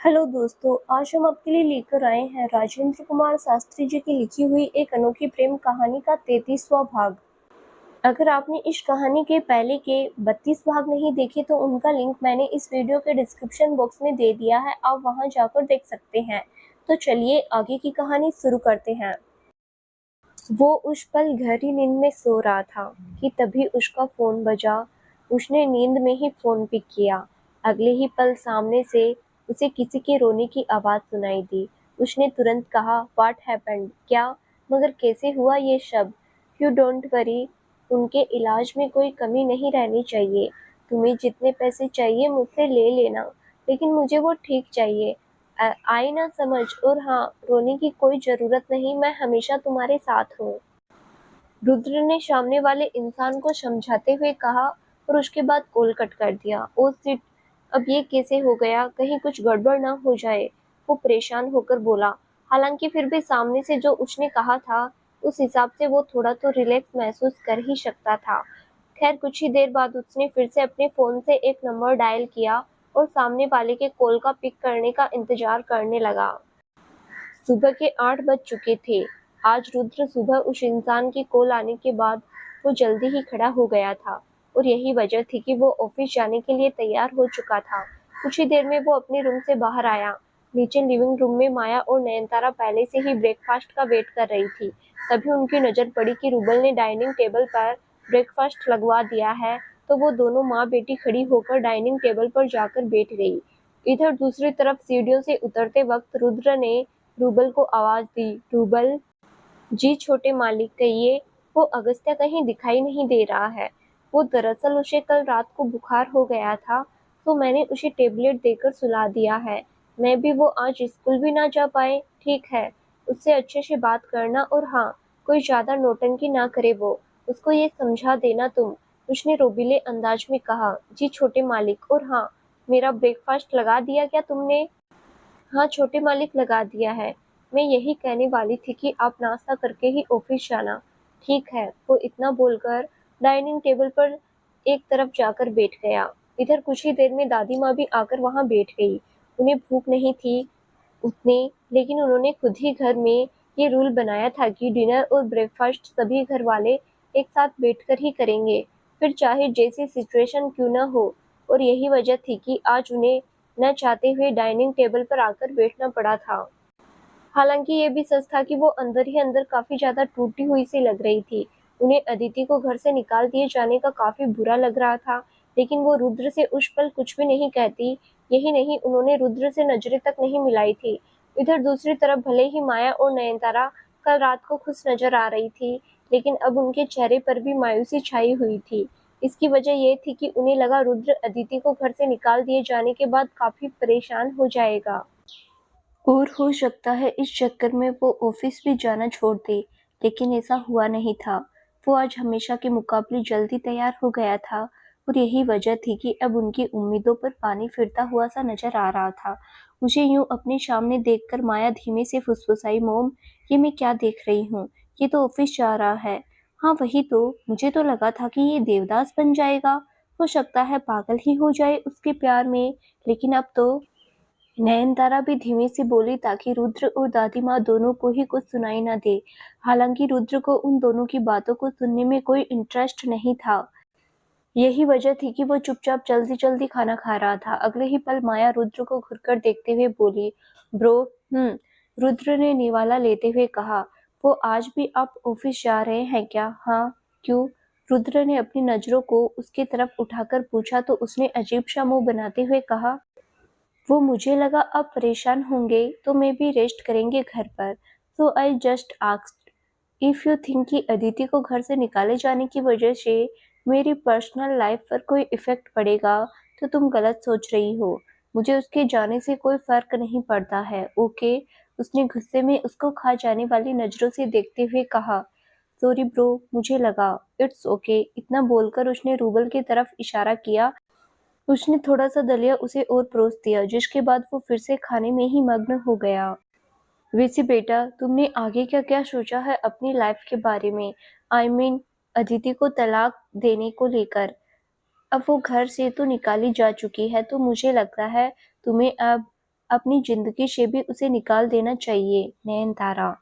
Hello दोस्तों, आज हम आपके लिए लेकर आए हैं राजेंद्र कुमार शास्त्री जी की लिखी हुई एक अनोखी प्रेम कहानी का 33वां भाग। अगर आपने इस कहानी के पहले के 32 भाग नहीं देखे तो उनका लिंक मैंने इस वीडियो के डिस्क्रिप्शन बॉक्स में दे दिया है, आप वहां जाकर देख सकते हैं। तो चलिए आगे की कहानी शुरू करते हैं। वो उस पल गहरी नींद में सो रहा था कि तभी उसका फोन बजा। उसने नींद में ही फोन पिक किया। अगले ही पल सामने से उसे किसी के रोने की आवाज सुनाई दी। उसने तुरंत कहा, व्हाट हैपेंड? क्या? मगर कैसे हुआ ये सब? यू डोंट वरी, उनके इलाज में कोई कमी नहीं रहनी चाहिए। तुम्हें जितने पैसे चाहिए मुझसे ले लेना, लेकिन मुझे वो ठीक चाहिए। आई ना समझ? और हाँ, रोने की कोई जरूरत नहीं, मैं हमेशा तुम्हारे साथ हूँ। रुद्र ने सामने वाले इंसान को समझाते हुए कहा और उसके बाद कॉल कट कर दिया। ओ शिट, अब ये कैसे हो गया? कहीं कुछ गड़बड़ ना हो जाए, वो परेशान होकर बोला। हालांकि फिर भी सामने से जो उसने कहा था उस हिसाब से वो थोड़ा तो रिलैक्स महसूस कर ही सकता था। खैर, कुछ ही देर बाद उसने फिर से अपने फोन से एक नंबर डायल किया और सामने वाले के कॉल का पिक करने का इंतजार करने लगा। सुबह के 8 बज चुके थे। आज रुद्र सुबह उस इंसान की कॉल आने के बाद वो जल्दी ही खड़ा हो गया था और यही वजह थी कि वो ऑफिस जाने के लिए तैयार हो चुका था। कुछ ही देर में वो अपने रूम से बाहर आया। नीचे लिविंग रूम में माया और नयनतारा पहले से ही ब्रेकफास्ट का वेट कर रही थी। तभी उनकी नजर पड़ी कि रूबल ने डाइनिंग टेबल पर ब्रेकफास्ट लगवा दिया है, तो वो दोनों माँ बेटी खड़ी होकर डाइनिंग टेबल पर जाकर बैठ गई। इधर दूसरी तरफ सीढ़ियों से उतरते वक्त रुद्र ने रूबल को आवाज दी। रूबल जी, छोटे मालिक कहिए। वो अगस्त्य कहीं दिखाई नहीं दे रहा है। वो दरअसल उसे कल रात को बुखार हो गया था, तो मैंने उसे टेबलेट देकर सुला दिया है। मैं भी वो आज स्कूल भी ना जा पाए। ठीक है, उससे अच्छे से बात करना और हाँ, कोई ज्यादा नौटंकी ना करे। वो उसको ये समझा देना तुम, उसने रोबीले अंदाज में कहा। जी छोटे मालिक, और हाँ, मेरा ब्रेकफास्ट लगा दिया क्या तुमने? हाँ छोटे मालिक, लगा दिया है। मैं यही कहने वाली थी कि आप नाश्ता करके ही ऑफिस जाना। ठीक है, वो इतना बोलकर डाइनिंग टेबल पर एक तरफ जाकर बैठ गया। इधर कुछ ही देर में दादी माँ भी आकर वहां बैठ गई। उन्हें भूख नहीं थी उतने, लेकिन उन्होंने खुद ही घर में ये रूल बनाया था कि डिनर और ब्रेकफास्ट सभी घर वाले एक साथ बैठकर ही करेंगे, फिर चाहे जैसी सिचुएशन क्यों ना हो। और यही वजह थी कि आज उन्हें न चाहते हुए डाइनिंग टेबल पर आकर बैठना पड़ा था। हालांकि ये भी सच था कि वो अंदर ही अंदर काफी ज्यादा टूटी हुई सी लग रही थी। उन्हें अदिति को घर से निकाल दिए जाने का काफी बुरा लग रहा था, लेकिन वो रुद्र से उस पल कुछ भी नहीं कहती। यही नहीं, उन्होंने रुद्र से नजरें तक नहीं मिलाई थी। इधर दूसरी तरफ भले ही माया और नयनतारा कल रात को खुश नजर आ रही थी, लेकिन अब उनके चेहरे पर भी मायूसी छाई हुई थी। इसकी वजह ये थी कि उन्हें लगा रुद्र अदिति को घर से निकाल दिए जाने के बाद काफी परेशान हो जाएगा और हो सकता है इस चक्कर में वो ऑफिस भी जाना छोड़ दे। लेकिन ऐसा हुआ नहीं था। वो आज हमेशा के मुकाबले जल्दी तैयार हो गया था और यही वजह थी कि अब उनकी उम्मीदों पर पानी फिरता हुआ सा नजर आ रहा था। मुझे यूं अपने सामने देखकर माया धीमे से फुसफुसाई, मोम, ये मैं क्या देख रही हूँ? ये तो ऑफिस जा रहा है। हाँ वही तो, मुझे तो लगा था कि ये देवदास बन जाएगा। हो सकता है पागल ही हो जाए उसके प्यार में, लेकिन अब तो। नयनतारा भी धीमे से बोली ताकि रुद्र और दादी माँ दोनों को ही कुछ सुनाई न दे। हालांकि रुद्र को उन दोनों की बातों को सुनने में कोई इंटरेस्ट नहीं था। यही वजह थी कि वो चुपचाप जल्दी जल्दी खाना खा रहा था। अगले ही पल माया रुद्र को घुरकर देखते हुए बोली, ब्रो। रुद्र ने निवाला लेते हुए कहा। वो आज भी आप ऑफिस जा रहे हैं क्या? हाँ। क्यों? रुद्र ने अपनी नजरों को उसके तरफ उठाकर पूछा तो उसने अजीब सा मुंह बनाते हुए कहा, वो मुझे लगा आप परेशान होंगे तो मे बी रेस्ट करेंगे घर पर, so I just asked. If you think कि अदिति को घर से निकाले जाने की वजह से मेरी पर्सनल लाइफ पर कोई इफेक्ट पड़ेगा तो तुम गलत सोच रही हो। मुझे उसके जाने से कोई फर्क नहीं पड़ता है, ओके? उसने गुस्से में उसको खा जाने वाली नजरों से देखते हुए कहा। सॉरी ब्रो, मुझे लगा। इट्स ओके, इतना बोलकर उसने रूबल की तरफ इशारा किया। उसने थोड़ा सा दलिया उसे और परोस दिया, जिसके बाद वो फिर से खाने में ही मग्न हो गया। वैसे बेटा, तुमने आगे क्या क्या सोचा है अपनी लाइफ के बारे में? आई मीन, अदिति को तलाक देने को लेकर। अब वो घर से तो निकाली जा चुकी है, तो मुझे लगता है तुम्हें अब अपनी जिंदगी से भी उसे निकाल देना चाहिए। नयनतारा,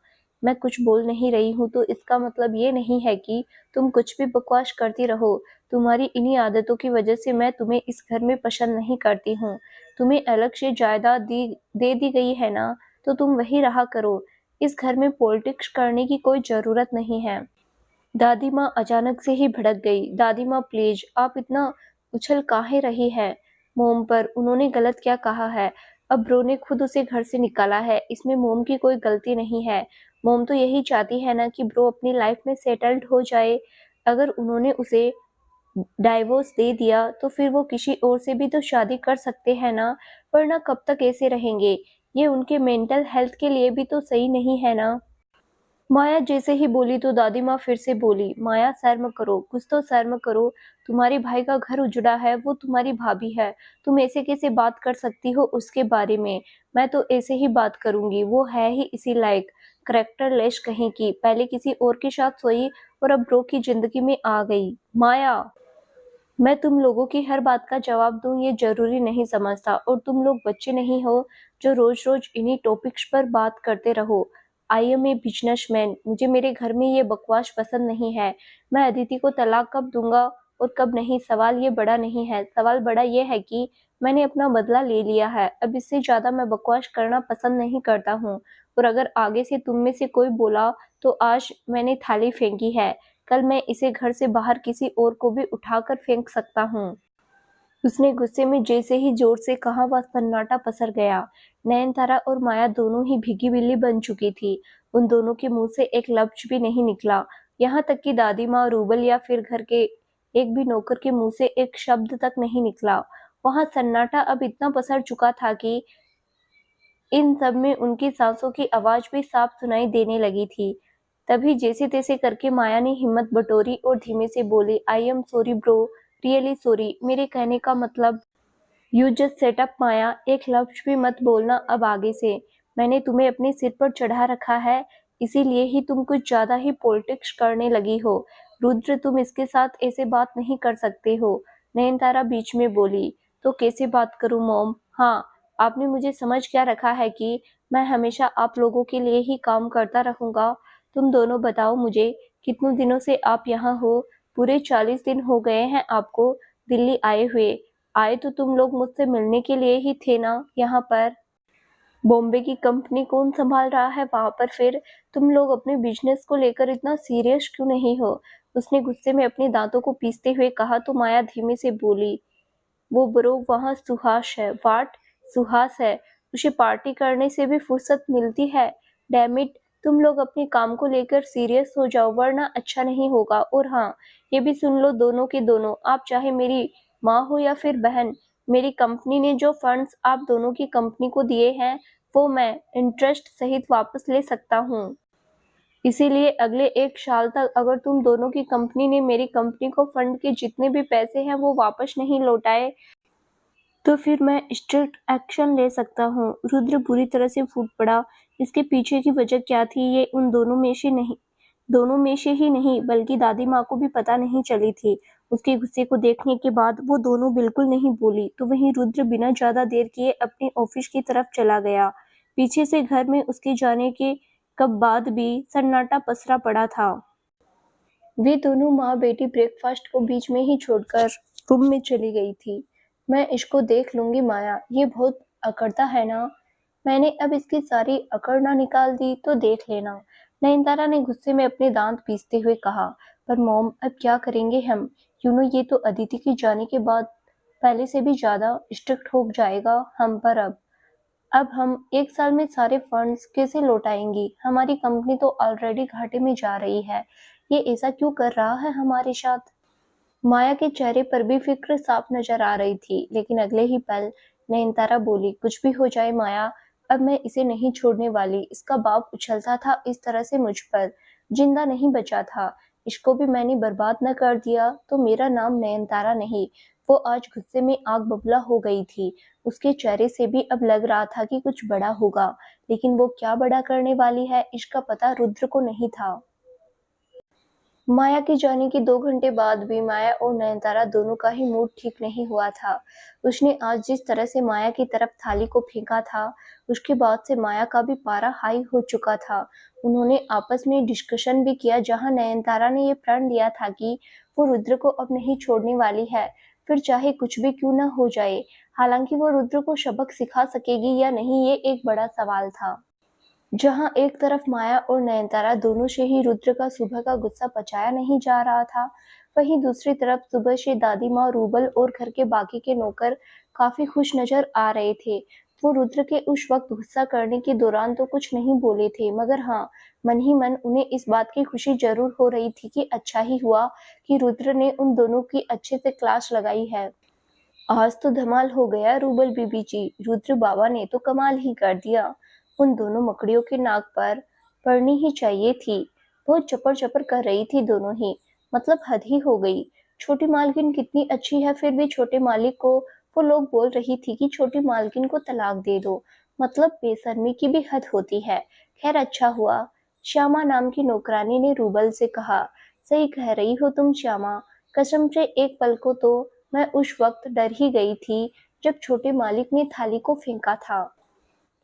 मैं कुछ बोल नहीं रही हूँ तो इसका मतलब ये नहीं है कि तुम कुछ भी बकवास करती रहो। तुम्हारी इन्हीं आदतों की वजह से मैं तुम्हें इस घर में पसंद नहीं करती हूँ। तुम्हें अलग से जायदाद दे दी गई है ना, तो तुम वही रहा करो। इस घर में पॉलिटिक्स करने की कोई जरूरत नहीं है। दादी माँ अचानक से ही भड़क गई। दादी माँ प्लीज, आप इतना उछल काहे रही है मोम पर? उन्होंने गलत क्या कहा है? अब ब्रो ने खुद उसे घर से निकाला है, इसमें मोम की कोई गलती नहीं है। मोम तो यही चाहती है ना कि ब्रो अपनी लाइफ में सेटल्ड हो जाए। अगर उन्होंने उसे डाइवोर्स दे दिया तो फिर वो किसी और से भी तो शादी कर सकते हैं ना, वरना कब तक ऐसे रहेंगे? ये उनके मेंटल हेल्थ के लिए भी तो सही नहीं है ना। माया जैसे ही बोली तो दादी माँ फिर से बोली, माया शर्म करो, कुछ तो शर्म करो। तुम्हारे भाई का घर उजड़ा है, वो तुम्हारी भाभी है। तुम ऐसे कैसे बात कर सकती हो उसके बारे में? मैं तो ऐसे ही बात करूंगी, वो है ही इसी लायक। करेक्टर लेस कहीं की, पहले किसी और के साथ सोई और अब ब्रो की जिंदगी में आ गई। माया, मैं तुम लोगों की हर बात का जवाब दूं ये जरूरी नहीं समझता, और तुम लोग बच्चे नहीं हो जो रोज रोज इन्हीं टॉपिक्स पर बात करते रहो। आई एम ए बिजनेसमैन, मुझे मेरे घर में ये बकवास पसंद नहीं है। मैं अदिति को तलाक कब दूंगा और कब नहीं, सवाल ये बड़ा नहीं है। सवाल बड़ा ये है कि मैंने अपना बदला ले लिया है, अब इससे ज्यादा मैं बकवास करना पसंद नहीं करता हूँ। और अगर आगे से तुम में से कोई बोला तो आज मैंने थाली फेंकी है, कल मैं इसे घर से बाहर किसी और को भी उठाकर फेंक सकता हूँ। उसने गुस्से में जैसे ही जोर से कहा, वह सन्नाटा पसर गया। नयनतारा और माया दोनों ही भीगी बिल्ली बन चुकी थी। उन दोनों के मुंह से एक लफ्ज भी नहीं निकला। यहाँ तक कि दादी माँ, रूबल या फिर घर के एक भी नौकर के मुंह से एक शब्द तक नहीं निकला। वहां सन्नाटा अब इतना पसर चुका था कि इन सब में उनकी सांसों की आवाज भी साफ सुनाई देने लगी थी। तभी जैसे तैसे करके माया ने हिम्मत बटोरी और धीमे से बोली, I am sorry bro, really sorry. मेरे कहने का मतलब, यू जस्ट सेट अप माया, एक लफ्ज भी मत बोलना अब आगे से। मैंने तुम्हें अपने सिर पर चढ़ा रखा है, इसीलिए ही तुम कुछ ज्यादा ही पॉलिटिक्स करने लगी हो। रुद्र, तुम इसके साथ ऐसे बात नहीं कर सकते हो। नयनतारा बीच में बोली, तो कैसे बात करूं मॉम? हाँ, आपने मुझे समझ क्या रखा है कि मैं हमेशा आप लोगों के लिए ही काम करता रहूंगा? तुम दोनों बताओ मुझे, कितने दिनों से आप यहाँ हो? पूरे 40 दिन हो गए हैं आपको दिल्ली आए हुए। आए तो तुम लोग मुझसे मिलने के लिए ही थे ना यहाँ पर? बॉम्बे की कंपनी कौन संभाल रहा है वहां पर? फिर तुम लोग अपने बिजनेस को लेकर इतना सीरियस क्यों नहीं हो? उसने गुस्से में अपने दांतों को पीसते हुए कहा तो माया धीमे से बोली, वो ब्रो वहाँ सुहास है। वाट? सुहास है? उसे पार्टी करने से भी फुर्सत मिलती है? डैमिट, तुम लोग अपने काम को लेकर सीरियस हो जाओ वरना अच्छा नहीं होगा। और हाँ, ये भी सुन लो दोनों के दोनों, आप चाहे मेरी माँ हो या फिर बहन, मेरी कंपनी ने जो फंड्स आप दोनों की कंपनी को दिए हैं वो मैं इंटरेस्ट सहित वापस ले सकता हूँ। इसीलिए अगले 1 साल तक अगर तुम दोनों की कंपनी ने मेरी कंपनी को फंड के जितने भी पैसे हैं वो वापस नहीं लौटाए तो फिर मैं स्ट्रिक्ट एक्शन ले सकता हूँ। रुद्र बुरी तरह से फूट पड़ा। इसके पीछे की वजह क्या थी ये उन दोनों में से ही नहीं बल्कि दादी माँ को भी पता नहीं चली थी। उसके गुस्से को देखने के बाद वो दोनों बिल्कुल नहीं बोली। तो वहीं रुद्र बिना ज्यादा देर किए अपने ऑफिस की तरफ चला गया। पीछे से घर में उसके जाने के कब बाद भी सन्नाटा पसरा पड़ा था। वे दोनों माँ बेटी ब्रेकफास्ट को बीच में ही छोड़कर रूम में चली गई थी। मैं इसको देख लूंगी माया, ये बहुत अकड़ता है ना। मैंने अब इसकी सारी अकड़ ना निकाल दी तो देख लेना। नयनतारा ने गुस्से में अपने दांत पीसते हुए कहा, पर मॉम अब क्या करेंगे हम? ये तो अदिति के जाने के बाद पहले से भी ज्यादा स्ट्रिक्ट हो जाएगा हम पर। अब हम 1 साल में सारे फंड्स कैसे लौटाएंगी? हमारी कंपनी तो ऑलरेडी घाटे में जा रही है। ये ऐसा क्यों कर रहा है हमारे साथ? माया के चेहरे पर भी फिक्र साफ नजर आ रही थी, लेकिन अगले ही पल नयनतारा बोली, कुछ भी हो जाए माया, अब मैं इसे नहीं छोड़ने वाली। इसका बाप उछलता था इस तरह से मुझ पर, जिंदा नहीं बचा था। इसको भी मैंने बर्बाद न कर दिया तो मेरा नाम नयनतारा नहीं। वो आज गुस्से में आग बबूला हो गई थी। उसके चेहरे से भी अब लग रहा था कि कुछ बड़ा होगा, लेकिन वो क्या बड़ा करने वाली है इसका पता रुद्र को नहीं था। माया के जाने के 2 घंटे बाद भी माया और नयनतारा दोनों का ही मूड ठीक नहीं हुआ था। उसने आज जिस तरह से माया की तरफ थाली को फेंका था, उसके बाद से माया का भी पारा हाई हो चुका था। उन्होंने आपस में डिस्कशन भी किया, जहां नयनतारा ने ये प्रण लिया था कि वो रुद्र को अब नहीं छोड़ने वाली है, फिर चाहे कुछ भी क्यों ना हो जाए। हालांकि वो रुद्र को सबक सिखा सकेगी या नहीं, ये एक बड़ा सवाल था। जहां एक तरफ माया और नयनतारा दोनों से ही रुद्र का सुबह का गुस्सा पचाया नहीं जा रहा था, वहीं दूसरी तरफ सुबह से दादी माँ, रूबल और घर के बाकी के नौकर काफी खुश नजर आ रहे थे। वो रुद्र के उस वक्त गुस्सा करने के दौरान तो कुछ नहीं बोले थे, मगर हाँ, मन ही मन उन्हें इस बात की खुशी जरूर हो रही थी कि अच्छा ही हुआ कि रुद्र ने उन दोनों की अच्छे से क्लास लगाई है। आज तो धमाल हो गया रूबल बीबी जी, रुद्र बाबा ने तो कमाल ही कर दिया। उन दोनों मकड़ियों के नाक पर पड़नी ही चाहिए थी। बहुत चपर चपर कर रही थी दोनों ही, मतलब हद ही हो गई। छोटी मालकिन कितनी अच्छी है, फिर भी छोटे मालिक को वो लोग बोल रही थी कि छोटी मालकिन को तलाक दे दो। मतलब बेशर्मी की भी हद होती है। खैर अच्छा हुआ, श्यामा नाम की नौकरानी ने रूबल से कहा। सही कह रही हो तुम श्यामा, कसम से एक पल को तो मैं उस वक्त डर ही गई थी जब छोटे मालिक ने थाली को फेंका था।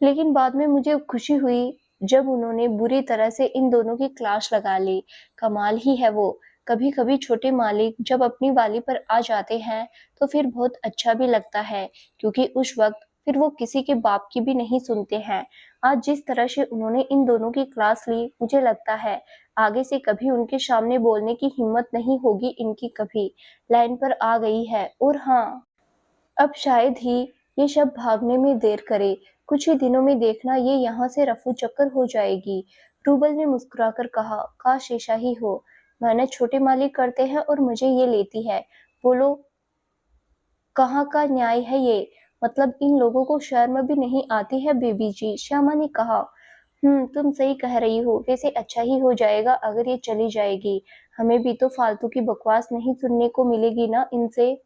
लेकिन बाद में मुझे खुशी हुई जब उन्होंने बुरी तरह से इन दोनों की क्लास लगा ली। कमाल ही है वो। कभी कभी छोटे मालिक जब अपनी वाली पर आ जाते हैं तो फिर बहुत अच्छा भी लगता है, क्योंकि उस वक्त फिर वो किसी के बाप की भी नहीं सुनते हैं। आज जिस तरह से उन्होंने इन दोनों की क्लास ली, मुझे लगता है आगे से कभी उनके सामने बोलने की हिम्मत नहीं होगी इनकी। कभी लाइन पर आ गई है। और हाँ, अब शायद ही ये सब भागने में देर करे। कुछ ही दिनों में देखना, ये यहाँ से रफू चक्कर हो जाएगी। रूबल ने मुस्कुराकर कहा, काश ऐसा ही हो। मेहनत छोटे मालिक करते हैं और मुझे ये लेती है। बोलो, कहाँ का न्याय है ये? मतलब इन लोगों को शर्म भी नहीं आती है बेबी जी, श्यामा ने कहा। तुम सही कह रही हो। वैसे अच्छा ही हो जाएगा अगर ये चली जाएगी। हमें भी तो फालतू की बकवास नहीं सुनने को मिलेगी ना इनसे।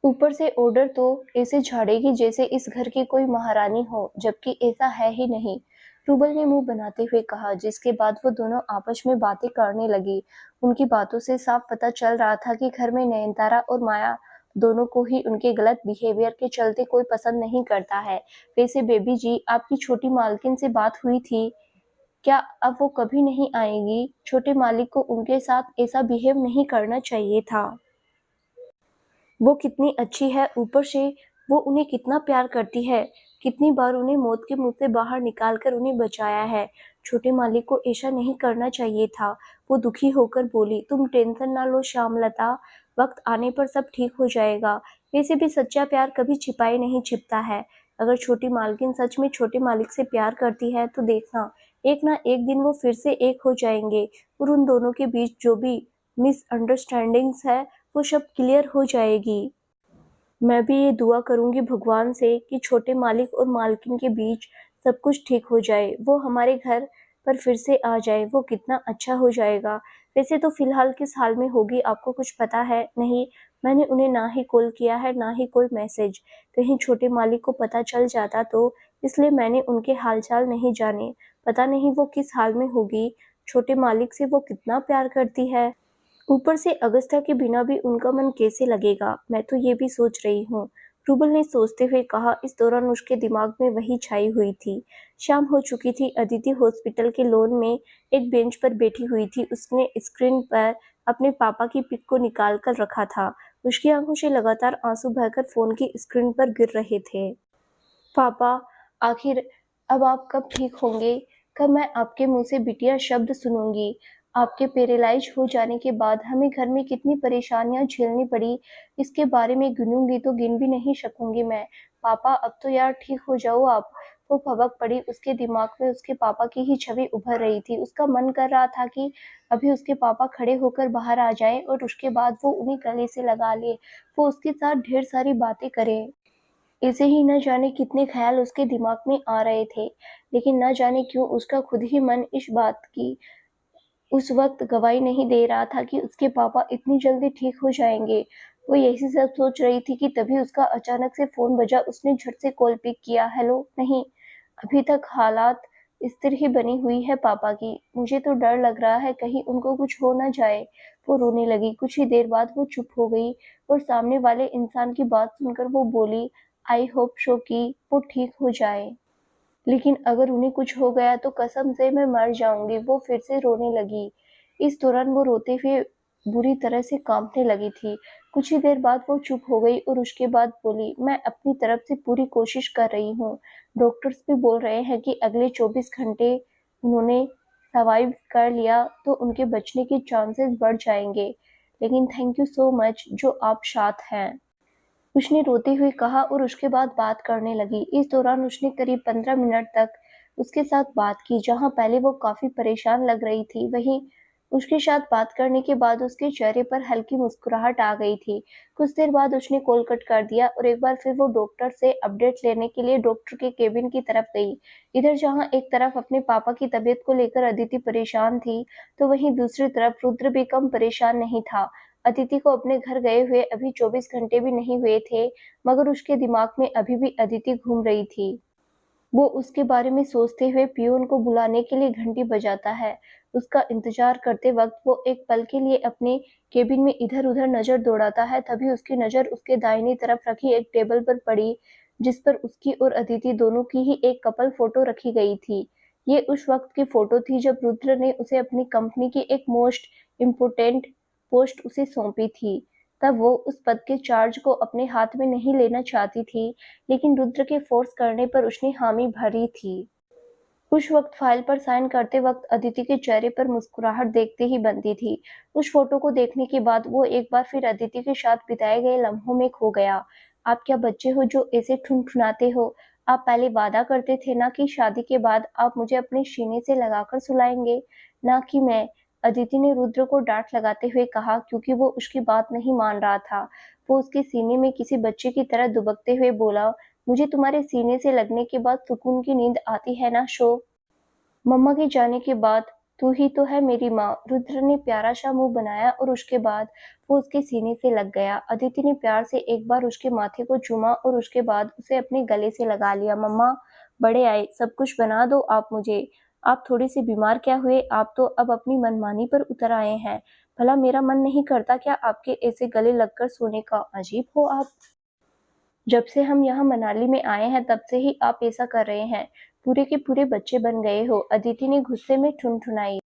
ऊपर से ऑर्डर तो ऐसे झाड़ेगी जैसे इस घर की कोई महारानी हो, जबकि ऐसा है ही नहीं। रूबल ने मुंह बनाते हुए कहा, जिसके बाद वो दोनों आपस में बातें करने लगी। उनकी बातों से साफ पता चल रहा था कि घर में नयनतारा और माया दोनों को ही उनके गलत बिहेवियर के चलते कोई पसंद नहीं करता है। वैसे बेबी जी, आपकी छोटी मालकिन से बात हुई थी क्या? अब वो कभी नहीं आएगी? छोटे मालिक को उनके साथ ऐसा बिहेव नहीं करना चाहिए था। वो कितनी अच्छी है, ऊपर से वो उन्हें कितना प्यार करती है। कितनी बार उन्हें मौत के मुंह से बाहर निकाल कर उन्हें बचाया है। छोटे मालिक को ऐसा नहीं करना चाहिए था। वो दुखी होकर बोली, तुम टेंशन ना लो श्यामलता, वक्त आने पर सब ठीक हो जाएगा। वैसे भी सच्चा प्यार कभी छिपाए नहीं छिपता है। अगर छोटी मालकिन सच में छोटे मालिक से प्यार करती है तो देखना, एक ना एक दिन वो फिर से एक हो जाएंगे और उन दोनों के बीच जो भी मिसअंडरस्टैंडिंग्स है वो सब क्लियर हो जाएगी। मैं भी ये दुआ करूंगी भगवान से कि छोटे मालिक और मालकिन के बीच सब कुछ ठीक हो जाए, वो हमारे घर पर फिर से आ जाए। वो कितना अच्छा हो जाएगा। वैसे तो फिलहाल किस हाल में होगी आपको कुछ पता है? नहीं, मैंने उन्हें ना ही कॉल किया है ना ही कोई मैसेज। कहीं छोटे मालिक को पता चल जाता तो, इसलिए मैंने उनके हालचाल नहीं जाने। पता नहीं वो किस हाल में होगी। छोटे मालिक से वो कितना प्यार करती है। ऊपर से अगस्त्या के बिना भी उनका मन कैसे लगेगा, मैं तो ये भी सोच रही हूँ। रूबल ने सोचते हुए कहा। इस दौरान उसके दिमाग में वही छाई हुई थी। शाम हो चुकी थी। अदिति हॉस्पिटल के लॉन में एक बेंच पर बैठी हुई थी। उसने स्क्रीन पर अपने पापा की पिक को निकाल कर रखा था। उसकी आंखों से लगातार आंसू बहकर फोन की स्क्रीन पर गिर रहे थे। पापा, आखिर अब आप कब ठीक होंगे? कब मैं आपके मुंह से बिटिया शब्द सुनूंगी? आपके पैरालाइज हो जाने के बाद हमें घर में कितनी परेशानियां झेलनी पड़ी, इसके बारे में गिनूंगी तो गिन भी नहीं सकूंगी मैं। पापा, अब तो यार ठीक हो जाओ आप। वो भबक पड़ी। उसके दिमाग में उसके पापा की ही छवि उभर रही थी। उसका मन कर रहा था कि अभी उसके पापा खड़े होकर बाहर आ जाएं और उसके बाद वो उन्हें गले से लगा ले, वो उसके साथ ढेर सारी बातें करे। ऐसे ही न जाने कितने ख्याल उसके दिमाग में आ रहे थे, लेकिन न जाने क्यों उसका खुद ही मन इस बात की उस वक्त गवाही नहीं दे रहा था कि उसके पापा इतनी जल्दी ठीक हो जाएंगे। वो यही सब सोच रही थी कि तभी उसका अचानक से फोन बजा। उसने झट से कॉल पिक किया। हेलो? नहीं, अभी तक हालात स्थिर ही बनी हुई है पापा की। मुझे तो डर लग रहा है कहीं उनको कुछ हो ना जाए। वो रोने लगी। कुछ ही देर बाद वो चुप हो गई और सामने वाले इंसान की बात सुनकर वो बोली, आई होप सो कि वो ठीक हो जाए। लेकिन अगर उन्हें कुछ हो गया तो कसम से मैं मर जाऊंगी। वो फिर से रोने लगी। इस दौरान वो रोते हुए बुरी तरह से कांपने लगी थी। कुछ ही देर बाद वो चुप हो गई और उसके बाद बोली, मैं अपनी तरफ से पूरी कोशिश कर रही हूँ। डॉक्टर्स भी बोल रहे हैं कि अगले 24 घंटे उन्होंने सर्वाइव कर लिया तो उनके बचने के चांसेस बढ़ जाएंगे। लेकिन थैंक यू सो मच जो आप साथ हैं। उसने रोते हुए कहा और उसके बाद बात करने लगी। इस दौरान उसने करीब 15 मिनट तक उसके साथ बात की। जहाँ पहले वो काफ़ी परेशान लग रही थी, वहीं उसके साथ बात करने के बाद उसके चेहरे पर हल्की मुस्कुराहट आ गई थी। कुछ देर बाद उसने कॉल कट कर दिया और एक बार फिर वो डॉक्टर से अपडेट लेने के लिए डॉक्टर के केबिन की तरफ गई। इधर जहाँ एक तरफ अपने पापा की तबीयत को लेकर अदिति परेशान थी, तो वहीं दूसरी तरफ रुद्र भी कम परेशान नहीं था। अदिति को अपने घर गए हुए अभी 24 घंटे भी नहीं हुए थे, मगर उसके दिमाग में अभी भी अदिति घूम रही थी। वो उसके बारे में सोचते हुए पियून को बुलाने के लिए घंटी बजाता है। उसका इंतजार करते वक्त वो एक पल के लिए अपने केबिन में इधर-उधर नजर दौड़ाता है। तभी उसकी नजर उसके दाहिनी तरफ रखी एक टेबल पर पड़ी, जिस पर उसकी और अदिति दोनों की ही एक कपल फोटो रखी गई थी। ये उस वक्त की फोटो थी जब रुद्र ने उसे अपनी कंपनी की एक मोस्ट इम्पोर्टेंट पोस्ट उसे सौंपी थी। तब वो उस पद के चार्ज को अपने हाथ में नहीं लेना चाहती थी, लेकिन रुद्र के फोर्स करने पर उसने हामी भरी थी। उस वक्त फाइल पर साइन करते वक्त अदिति के चेहरे पर मुस्कुराहट देखते ही बनती थी। उस फोटो को देखने के बाद वो एक बार फिर अदिति के साथ बिताए गए लम्हों में खो गया। आप क्या बच्चे हो जो ऐसे ठुनठुनाते हो? आप पहले वादा करते थे ना कि शादी के बाद आप मुझे अपने सीने से लगाकर सुलाएंगे, ना कि मैं। अदिति ने रुद्र को डांट लगाते हुए कहा, क्योंकि वो उसकी बात नहीं मान रहा था। वो उसके सीने में किसी बच्चे की तरह दुबकते हुए बोला, मुझे तुम्हारे सीने से लगने के बाद सुकून की नींद आती है ना शो। मम्मा के जाने के बाद तू ही तो है मेरी माँ। रुद्र ने प्यारा सा मुंह बनाया और उसके बाद वो उसके सीने से लग गया। अदिति ने प्यार से एक बार उसके माथे को चूमा और उसके बाद उसे अपने गले से लगा लिया। मम्मा बड़े आए, सब कुछ बना दो आप मुझे। आप थोड़ी सी बीमार क्या हुए, आप तो अब अपनी मनमानी पर उतर आए हैं। भला मेरा मन नहीं करता क्या आपके ऐसे गले लगकर सोने का? अजीब हो आप। जब से हम यहाँ मनाली में आए हैं तब से ही आप ऐसा कर रहे हैं। पूरे के पूरे बच्चे बन गए हो। अदिति ने गुस्से में ठुनठुनाई।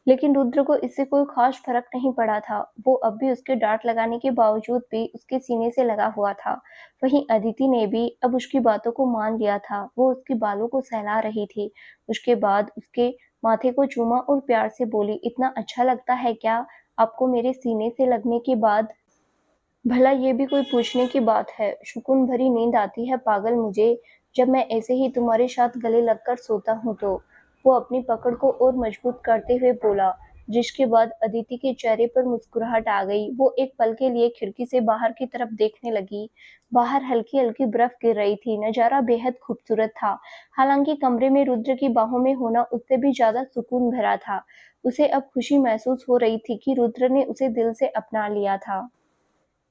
लेकिन रुद्र को इससे कोई खास फर्क नहीं पड़ा था। वो अब भी उसके डांट लगाने के बावजूद भी उसके सीने से लगा हुआ था। वहीं अदिति ने भी अब उसकी बातों को मान लिया था। वो उसके बालों को सहला रही थी। उसके बाद उसके माथे को चूमा और प्यार से बोली, इतना अच्छा लगता है क्या आपको मेरे सीने से लगने के बाद? भला ये भी कोई पूछने की बात है? सुकून भरी नींद आती है पागल मुझे, जब मैं ऐसे ही तुम्हारे साथ गले लगकर सोता हूँ तो। वो अपनी पकड़ को और मजबूत करते हुए बोला, जिसके बाद अदिति के चेहरे पर मुस्कुराहट आ गई। वो एक पल के लिए खिड़की से बाहर की तरफ देखने लगी। बाहर हल्की हल्की बर्फ गिर रही थी। नजारा बेहद खूबसूरत था। हालांकि कमरे में रुद्र की बाहों में होना उससे भी ज्यादा सुकून भरा था। उसे अब खुशी महसूस हो रही थी कि रुद्र ने उसे दिल से अपना लिया था।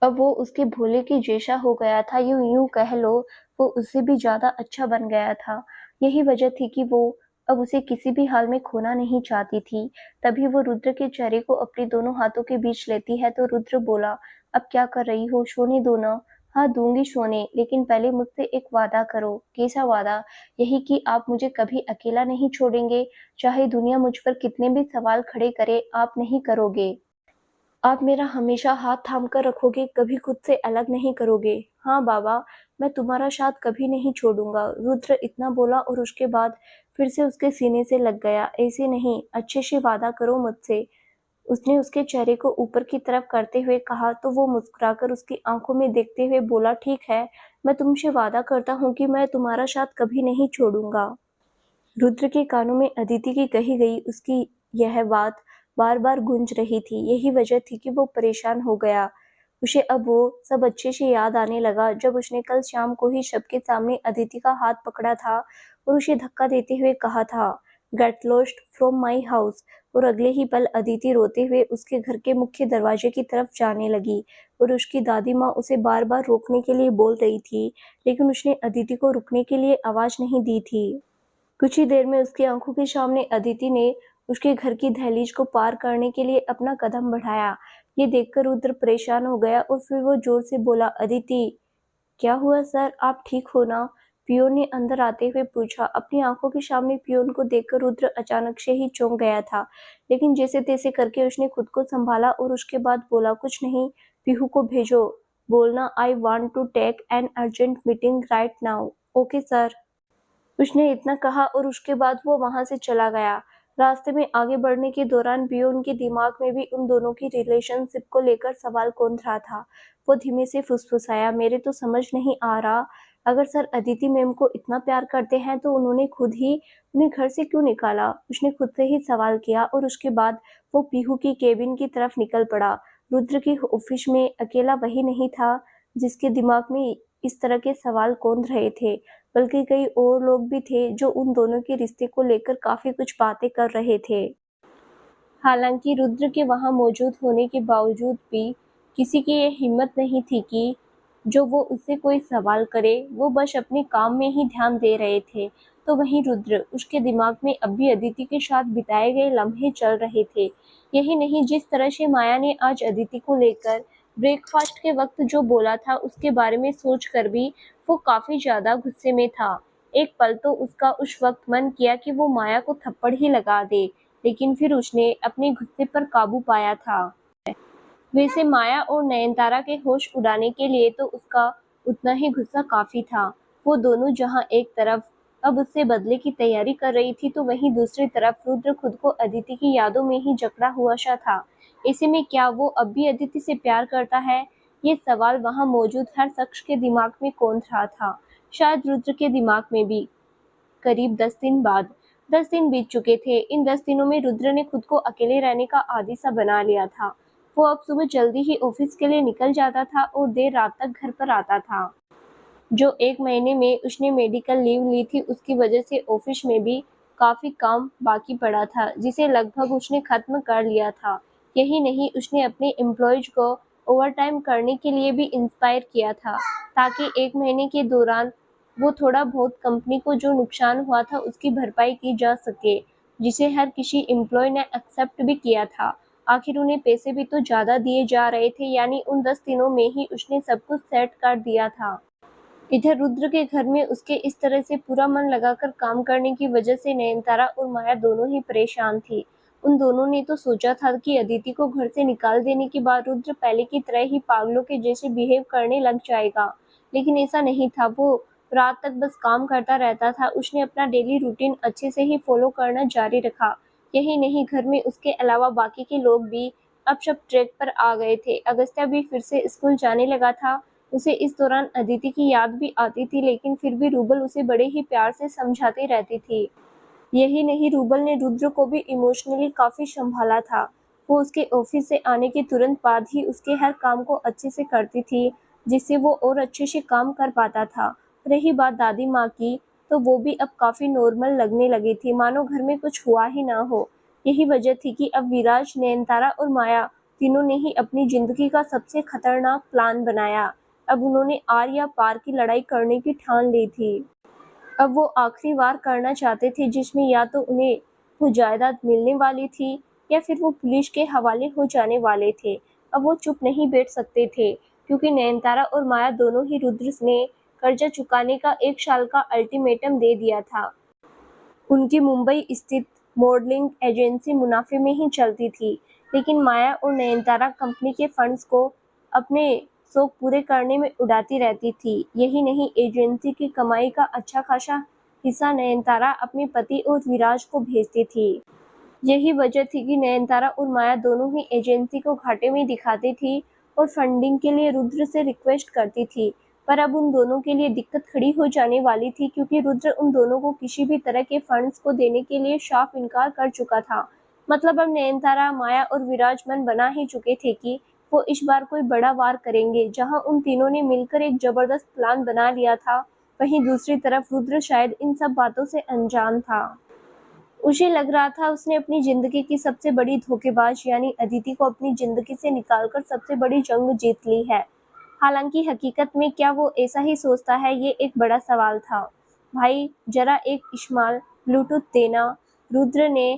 अब वो उसके भोले के जैसा हो गया था। यूं कह लो, वो उससे भी ज्यादा अच्छा बन गया था। यही वजह थी कि वो अब उसे किसी भी हाल में खोना नहीं चाहती थी। तभी वो रुद्र के चेहरे को अपने दोनों हाथों के बीच लेती है तो रुद्र बोला, अब क्या कर रही हो, सोने दो ना। हाँ दूंगी सोने, लेकिन पहले मुझसे एक वादा करो। कैसा वादा? यही कि आप मुझे कभी अकेला नहीं छोड़ेंगे, चाहे दुनिया मुझ पर कितने भी सवाल खड़े करे, आप नहीं करोगे। आप मेरा हमेशा हाथ थाम कर रखोगे, कभी खुद से अलग नहीं करोगे। हाँ बाबा, मैं तुम्हारा साथ कभी नहीं छोड़ूंगा। रुद्र इतना बोला और उसके बाद फिर से उसके सीने से लग गया। ऐसे नहीं, अच्छे से वादा करो मुझसे। उसने उसके चेहरे को ऊपर की तरफ करते हुए कहा तो वो मुस्कुराकर उसकी आंखों में देखते हुए बोला, ठीक है, मैं तुमसे वादा करता हूँ कि मैं तुम्हारा साथ कभी नहीं छोड़ूंगा। रुद्र के कानों में अदिति की कही गई उसकी यह बात बार-बार गूंज रही थी। यही वजह थी कि वो परेशान हो गया। उसे अब वो सब अच्छे से याद आने लगा, जब उसने कल शाम को ही सबके सामने अदिति का हाथ पकड़ा था और उसे धक्का देते हुए कहा था, get lost from my house. और अगले ही पल अदिति रोते हुए उसके घर के मुख्य दरवाजे की तरफ जाने लगी और उसकी दादी माँ उसे बार-बार रोकने के लिए बोल रही थी, लेकिन उसने अदिति को रुकने के लिए आवाज नहीं दी थी। कुछ ही देर में उसकी आंखों के सामने अदिति ने उसके घर की दहलीज को पार करने के लिए अपना कदम बढ़ाया। ये देखकर रुद्र परेशान हो गया और फिर वो जोर से बोला, अदिति, क्या हुआ सर, आप ठीक हो ना? पियोन ने अंदर आते हुए पूछा। अपनी आंखों के सामने पियोन को देखकर रुद्र अचानक से ही चौंक गया था, लेकिन जैसे तैसे करके उसने खुद को संभाला और उसके बाद बोला, कुछ नहीं, पीहू को भेजो, बोलना I want to take an urgent meeting right now. Okay sir. उसने इतना कहा और उसके बाद वो वहां से चला गया। रास्ते में आगे बढ़ने के दौरान भी उनके दिमाग में भी उन दोनों की रिलेशनशिप को लेकर सवाल कौन रहा था। वो धीमे से फुसफुसाया, मेरे तो समझ नहीं आ रहा, अगर सर अदिति मैम को इतना प्यार करते हैं तो उन्होंने खुद ही उन्हें घर से क्यों निकाला? उसने खुद से ही सवाल किया और उसके बाद वो पीहू की केबिन की तरफ निकल पड़ा। रुद्र की ऑफिस में अकेला वही नहीं था जिसके दिमाग में इस तरह के सवाल कौन रहे थे, बल्कि कई और लोग भी थे जो उन दोनों के रिश्ते को लेकर काफी कुछ बातें कर रहे थे। हालांकि रुद्र के वहां मौजूद होने के बावजूद भी किसी की ये हिम्मत नहीं थी कि जो वो उससे कोई सवाल करे। वो बस अपने काम में ही ध्यान दे रहे थे। तो वहीं रुद्र, उसके दिमाग में अब भी अदिति के साथ बिताए गए लम्हे चल रहे थे। यही नहीं, जिस तरह से माया ने आज अदिति को लेकर ब्रेकफास्ट के वक्त जो बोला था उसके बारे में सोचकर भी वो काफी ज्यादा गुस्से में था। एक पल तो उसका उस वक्त मन किया कि वो माया को थप्पड़ ही लगा दे, लेकिन फिर उसने अपने गुस्से पर काबू पाया था। वैसे माया और नयनतारा के होश उड़ाने के लिए तो उसका उतना ही गुस्सा काफी था। वो दोनों जहां एक तरफ अब उससे बदले की तैयारी कर रही थी, तो वहीं दूसरी तरफ रुद्र खुद को अदिति की यादों में ही जकड़ा हुआ सा था। ऐसे में क्या वो अब भी अदिति से प्यार करता है? ये सवाल वहां मौजूद हर शख्स के दिमाग में कौन रहा था, शायद रुद्र के दिमाग में भी। करीब 10 दिन बाद 10 दिन बीत चुके थे। इन 10 दिनों में रुद्र ने खुद को अकेले रहने का आदी सा बना लिया था। वो अब सुबह जल्दी ही ऑफिस के लिए निकल जाता था और देर रात तक घर पर आता था। जो 1 महीने में उसने मेडिकल लीव ली थी, उसकी वजह से ऑफिस में भी काफी काम बाकी पड़ा था, जिसे लगभग उसने खत्म कर लिया था। यही नहीं, उसने अपने एम्प्लॉयज को ओवरटाइम करने के लिए भी इंस्पायर किया था, ताकि 1 महीने के दौरान वो थोड़ा बहुत कंपनी को जो नुकसान हुआ था उसकी भरपाई की जा सके, जिसे हर किसी एम्प्लॉय ने एक्सेप्ट भी किया था। आखिर उन्हें पैसे भी तो ज्यादा दिए जा रहे थे, यानी उन 10 दिनों में ही उसने सब कुछ सेट कर दिया था। इधर रुद्र के घर में उसके इस तरह से पूरा मन लगाकर काम करने की वजह से नयनतारा और माया दोनों ही परेशान थी। उन दोनों ने तो सोचा था कि अदिति को घर से निकाल देने के बाद रुद्र पहले की तरह ही पागलों के जैसे बिहेव करने लग जाएगा, लेकिन ऐसा नहीं था। वो रात तक बस काम करता रहता था। उसने अपना डेली रूटीन अच्छे से ही फॉलो करना जारी रखा। यही नहीं, घर में उसके अलावा बाकी के लोग भी अब सब ट्रैक पर आ गए थे। अगस्त्या भी फिर से स्कूल जाने लगा था। उसे इस दौरान अदिति की याद भी आती थी, लेकिन फिर भी रूबल उसे बड़े ही प्यार से समझाती रहती थी। यही नहीं, रूबल ने रुद्र को भी इमोशनली काफी संभाला था। वो उसके ऑफिस से आने के तुरंत बाद ही उसके हर काम को अच्छे से करती थी, जिससे वो और अच्छे से काम कर पाता था। रही बात दादी माँ की, तो वो भी अब काफी नॉर्मल लगने लगी थी, मानो घर में कुछ हुआ ही ना हो। यही वजह थी कि अब विराज, नयनतारा और माया तीनों ने ही अपनी जिंदगी का सबसे खतरनाक प्लान बनाया। अब उन्होंने आर या पार की लड़ाई करने की ठान ली थी। अब वो आखिरी वार करना चाहते थे, जिसमें या तो उन्हें वो जायदाद मिलने वाली थी या फिर वो पुलिस के हवाले हो जाने वाले थे। अब वो चुप नहीं बैठ सकते थे, क्योंकि नयनतारा और माया दोनों ही रुद्र ने कर्जा चुकाने का 1 साल का अल्टीमेटम दे दिया था। उनकी मुंबई स्थित मॉडलिंग एजेंसी मुनाफे में ही चलती थी, लेकिन माया और नयनतारा कंपनी के फंड्स को अपने शौक पूरे करने में उड़ाती रहती थी। यही नहीं, एजेंसी की कमाई का अच्छा खासा हिस्सा नयनतारा अपने पति और विराज को भेजती थी। यही वजह थी कि नयनतारा और माया दोनों ही एजेंसी को घाटे में दिखाती थी और फंडिंग के लिए रुद्र से रिक्वेस्ट करती थी। पर अब उन दोनों के लिए दिक्कत खड़ी हो जाने वाली थी, क्योंकि रुद्र उन दोनों को किसी भी तरह के फंड्स को देने के लिए साफ इनकार कर चुका था। मतलब अब नयनतारा, माया और विराज मन बना ही चुके थे कि वो इस बार कोई बड़ा वार करेंगे। जहां उन तीनों ने मिलकर एक जबरदस्त प्लान बना लिया था, वहीं दूसरी तरफ रुद्र शायद इन सब बातों से अनजान था। उसे लग रहा था उसने अपनी जिंदगी की सबसे बड़ी धोखेबाज यानी अदिति को अपनी जिंदगी से निकालकर सबसे बड़ी जंग जीत ली है। हालांकि हकीकत में क्या वो ऐसा ही सोचता है, ये एक बड़ा सवाल था। भाई जरा एक इस्माल ब्लूटूथ देना। रुद्र ने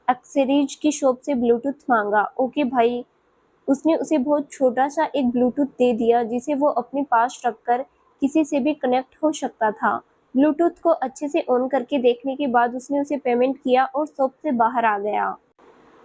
एक्सेसरीज की शॉप से ब्लूटूथ मांगा। ओके भाई। उसने उसे बहुत छोटा सा एक ब्लूटूथ दे दिया जिसे वो अपने पास रखकर किसी से भी कनेक्ट हो सकता था। ब्लूटूथ को अच्छे से ऑन करके देखने के बाद उसने उसे पेमेंट किया और शॉप से बाहर आ गया।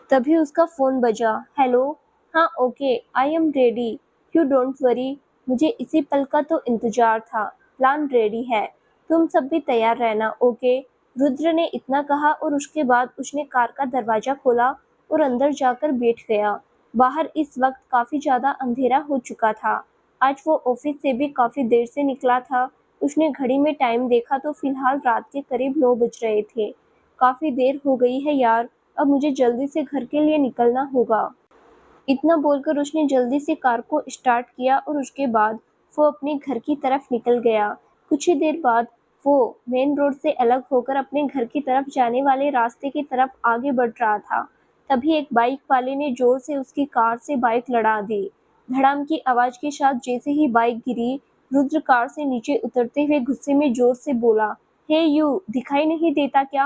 तभी उसका फोन बजा। हेलो। हाँ okay, I am ready. You don't worry, मुझे इसी पल का तो इंतजार था। प्लान रेडी है, तुम सब भी तैयार रहना। ओके। रुद्र ने इतना कहा और उसके बाद उसने कार का दरवाजा खोला और अंदर जाकर बैठ गया। बाहर इस वक्त काफी ज्यादा अंधेरा हो चुका था। आज वो ऑफिस से भी काफी देर से निकला था। उसने घड़ी में टाइम देखा तो फिलहाल रात के करीब 9 बज रहे थे। काफी देर हो गई है यार, अब मुझे जल्दी से घर के लिए निकलना होगा। इतना बोलकर उसने जल्दी से कार को स्टार्ट किया और उसके बाद वो अपने घर की तरफ निकल गया। कुछ ही देर बाद वो मेन रोड से अलग होकर अपने घर की तरफ जाने वाले रास्ते की तरफ आगे बढ़ रहा था। तभी एक बाइक वाले ने जोर से उसकी कार से बाइक लड़ा दी। धड़ाम की आवाज के साथ जैसे ही बाइक गिरी, रुद्र कार से नीचे उतरते हुए गुस्से में जोर से बोला, हे यू, दिखाई नहीं देता क्या?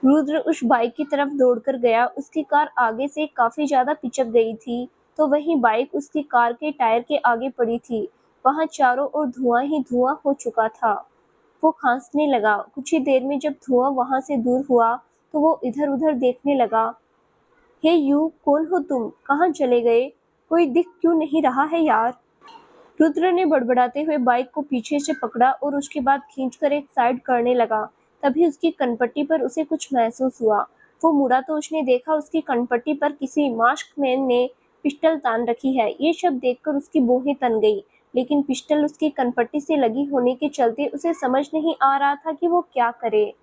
रुद्र उस बाइक की तरफ दौड़कर गया। उसकी कार आगे से काफी ज्यादा पिचक गई थी, तो वहीं बाइक उसकी कार के टायर के आगे पड़ी थी। वहां चारों ओर धुआं ही धुआं हो चुका था। वो खांसने लगा। कुछ ही देर में जब धुआं वहां से दूर हुआ तो वो इधर उधर देखने लगा। हे यू, कौन हो तुम? कहाँ चले गए? कोई दिख क्यों नहीं रहा है यार? रुद्र ने बड़बड़ाते हुए बाइक को पीछे से पकड़ा और उसके बाद खींचकर एक साइड करने लगा। तभी उसकी कनपट्टी पर उसे कुछ महसूस हुआ। वो मुड़ा तो उसने देखा उसकी कनपट्टी पर किसी मास्क मैन ने पिस्टल तान रखी है। ये शब्द देखकर उसकी भौहें तन गई, लेकिन पिस्टल उसकी कनपट्टी से लगी होने के चलते उसे समझ नहीं आ रहा था कि वो क्या करे।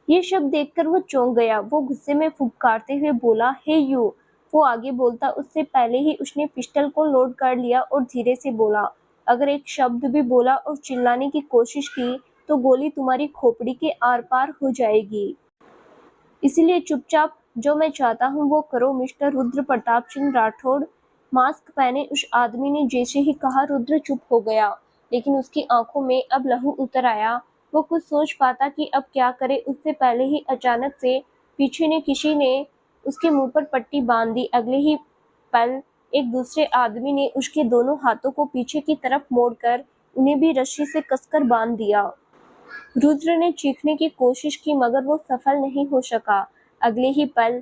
ये शब्द देखकर वो चौंक गया। वो गुस्से में फुफकारते हुए बोला, हे यू। वो आगे बोलता उससे पहले ही उसने पिस्टल को लोड कर लिया और धीरे से बोला, अगर एक शब्द भी बोला और चिल्लाने की कोशिश की तो गोली तुम्हारी खोपड़ी के आर पार हो जाएगी। इसलिए चुपचाप जो मैं चाहता हूँ वो करो, मिस्टर रुद्र प्रताप सिंह राठौड़। मास्क पहने उस आदमी ने जैसे ही कहा, रुद्र चुप हो गया, लेकिन उसकी आंखों में अब लहू उतर आया। वो कुछ सोच पाता कि अब क्या करे उससे पहले ही अचानक से पीछे ने किसी ने उसके मुंह पर पट्टी बांध दी। अगले ही पल एक दूसरे आदमी ने उसके दोनों हाथों को पीछे की तरफ मोड़कर उन्हें भी रस्सी से कसकर बांध दिया। रुद्र ने चीखने की कोशिश की मगर वो सफल नहीं हो सका। अगले ही पल